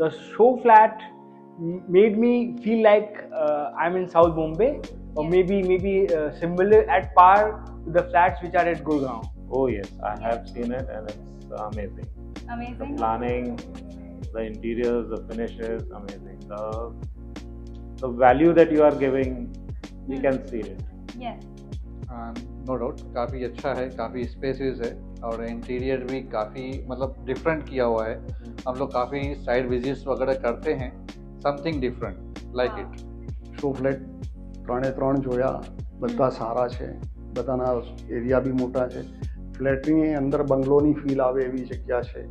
the show flat made me feel like I'm in South Bombay, or maybe similar at par with the flats which are at Gurgaon. Oh yes, I have seen it and it's amazing. The planning, the interiors, the finishes, amazing. The value that you are giving, we can see it. Yes. No doubt काफ़ी अच्छा है, काफ़ी spacious है और interior भी काफ़ी मतलब different किया हुआ है. हम लोग काफ़ी साइड विजिट्स वगैरह करते हैं. Something different like it. Show flat 3 જોયા, બધા સારા છે, બધાના એરિયા બી મોટા છે. ફ્લેટની અંદર બંગલોની ફીલ આવે એવી જગ્યા છે.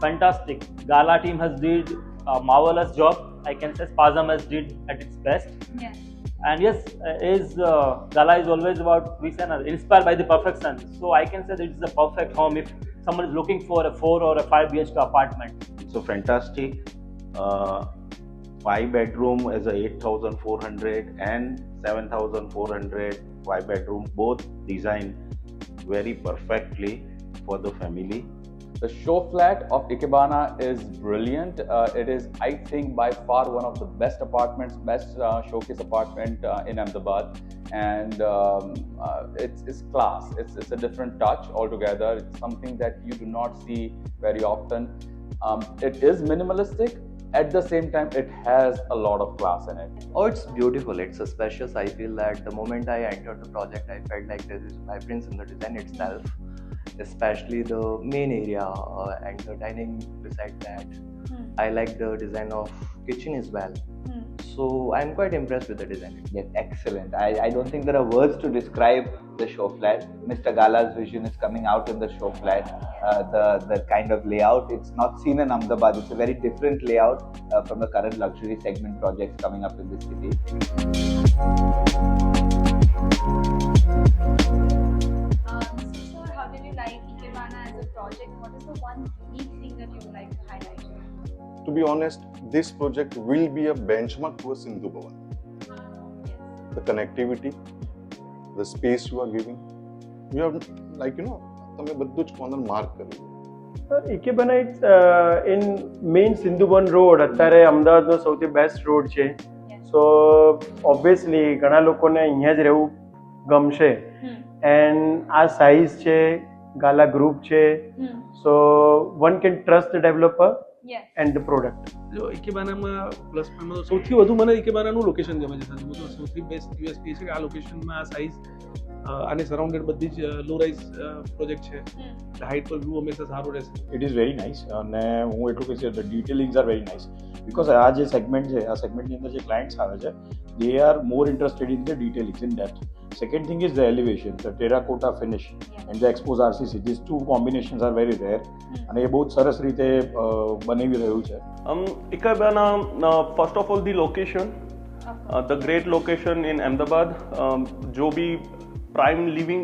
Fantastic. Gala team has did a marvelous job. I can say Spazam has did at its best. Yes. And yes, Gala is always about inspired by the perfection. So I can say that it's the perfect home if someone is looking for a 4 or a 5 BHK apartment. So fantastic. 5 bedroom as a 8,400 and 7,400 5 bedroom, both designed very perfectly for the family. The show flat of Ikebana is brilliant. It is, I think, by far one of the best apartments, best showcase apartment in Ahmedabad, and it's class. It's a different touch altogether. It's something that you do not see very often. It is minimalistic. At the same time, it has a lot of class in it. Oh, it's beautiful. It's a spacious. I feel that the moment I entered the project, I felt like there is vibrance in the design itself, especially the main area and the dining beside that. I like the design of kitchen as well. So I'm quite impressed with the design. Yes, excellent. I don't think there are words to describe the show flat. Mr. Gala's vision is coming out in the show flat. The kind of layout, it's not seen in Ahmedabad. It's a very different layout from the current luxury segment projects coming up in this city. So how did you like Ikebana as a project? What is the one unique thing that you would like to highlight? To be honest, this project will be a benchmark to a Sindhu Bhavan. The connectivity, the space you are giving, you have તમે બધું જ corner mark કર્યું. Ikebana it's in main Sindhuban road અત્યારે અમદાવાદનો સૌથી best road છે. સો obviously ઘણા લોકોને અહીંયા જ રહેવું ગમશે. એન્ડ આ સાઇઝ છે, ગાલા ગ્રુપ છે, so one can trust the developer and the product. જો ઇકેબાનામાં પ્લસ પોઈન્ટમાં સૌથી વધુ મને ઇકેબાનાનું લોકેશન ગમે છે. સૌથી બેસ્ટ યુએસપી છે કે આ લોકેશનમાં આ સાઇઝ આને સરાઉન્ડેડ બધી જ લો રાઇઝ પ્રોજેક્ટ છે. હાઇટ પર વ્યૂ હંમેશા સારું રહેશે. ઇટ ઇઝ વેરી નાઇસ અને હું એટલું કહીશ the detailings are very nice because આ જે સેગમેન્ટ છે, આ સેગમેન્ટની અંદર જે ક્લાયન્ટ્સ આવે છે they are more interested in the detailings in depth. Second thing is the elevation, the terracotta finish and the expose RCC. This two combinations are very rare અને એ બહુ જ સરસ રીતે બનાવી રહ્યું છે. Ikebana, first of all the location, the great location in Ahmedabad. जो भी प्राइम लिविंग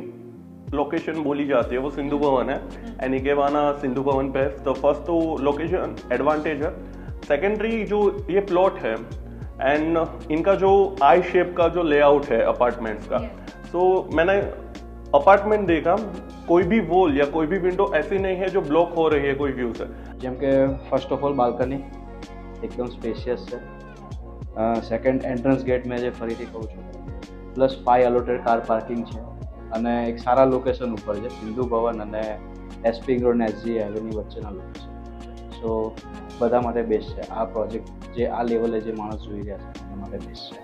लोकेशन बोली जाती है वो सिंधु भवन है एंड इकेबाना सिंधु भवन पे है. तो फर्स्ट तो लोकेशन एडवांटेज है. सेकेंडरी जो ये प्लॉट है एंड इनका जो आई शेप का जो लेआउट है अपार्टमेंट्स का, सो मैंने अपार्टमेंट देखा, कोई भी वॉल या कोई भी विंडो ऐसी नहीं है जो ब्लॉक हो रही है कोई व्यू से. જેમ કે ફર્સ્ટ ઓફ ઓલ બાલ્કની એકદમ સ્પેશિયસ છે. સેકન્ડ એન્ટ્રન્સ ગેટ મેં જે ફરીથી કહું છું, પ્લસ 5 અલોટેડ કાર પાર્કિંગ છે અને એક સારા લોકેશન ઉપર છે. સિંધુ ભવન અને એસપી રોડ અને એસજી હાઈવેની વચ્ચેના લોકેશન. સો બધા માટે બેસ્ટ છે આ પ્રોજેક્ટ. જે આ લેવલે જે માણસ જોઈ રહ્યા છે એના માટે બેસ્ટ છે.